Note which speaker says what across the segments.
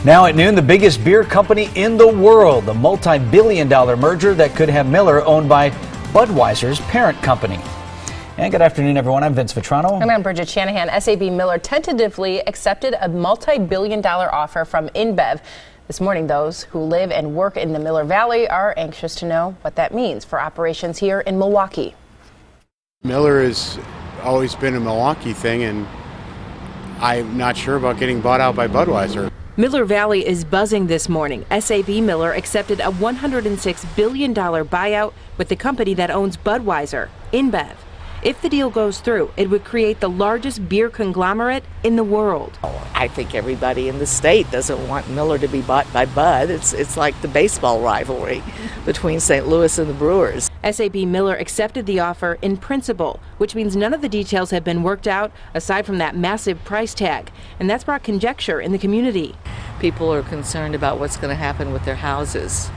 Speaker 1: Now at noon, the biggest beer company in the world, the multi-billion-dollar merger that could have Miller owned by Budweiser's parent company. And good afternoon, everyone. I'm Vince Vitrano.
Speaker 2: And I'm Bridget Shanahan. SAB Miller tentatively accepted a multi-billion-dollar offer from InBev. This morning, those who live and work in the Miller Valley are anxious to know what that means for operations here in Milwaukee.
Speaker 3: Miller has always been a Milwaukee thing, and I'm not sure about getting bought out by Budweiser.
Speaker 4: Miller Valley is buzzing this morning. SAB Miller accepted a $106 billion buyout with the company that owns Budweiser, InBev. If the deal goes through, it would create the largest beer conglomerate in the world.
Speaker 5: I think everybody in the state doesn't want Miller to be bought by Bud. It's like the baseball rivalry between St. Louis and the Brewers.
Speaker 4: SAB Miller accepted the offer in principle, which means none of the details have been worked out aside from that massive price tag, and that's brought conjecture in the community.
Speaker 5: People are concerned about what's going to happen with their houses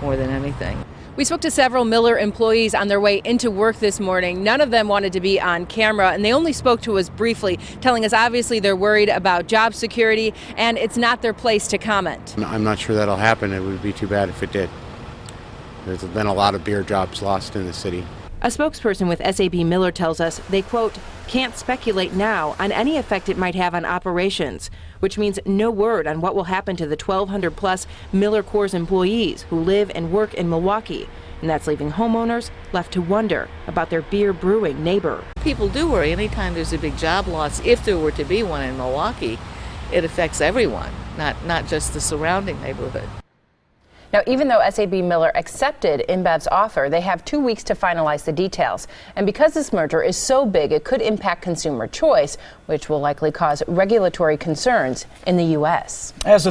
Speaker 5: more than anything.
Speaker 2: We spoke to several Miller employees on their way into work this morning. None of them wanted to be on camera, and they only spoke to us briefly, telling us obviously they're worried about job security, and it's not their place to comment.
Speaker 3: I'm not sure that'll happen. It would be too bad if it did. There's been a lot of beer jobs lost in the city.
Speaker 4: A spokesperson with SAB Miller tells us they, quote, can't speculate now on any effect it might have on operations, which means no word on what will happen to the 1,200 plus Miller Coors employees who live and work in Milwaukee. And that's leaving homeowners left to wonder about their beer brewing neighbor.
Speaker 5: People do worry anytime there's a big job loss. If there were to be one in Milwaukee, it affects everyone, not just the surrounding neighborhood.
Speaker 2: Now, even though SAB Miller accepted InBev's offer, they have 2 weeks to finalize the details. And because this merger is so big, it could impact consumer choice, which will likely cause regulatory concerns in the U.S.
Speaker 1: As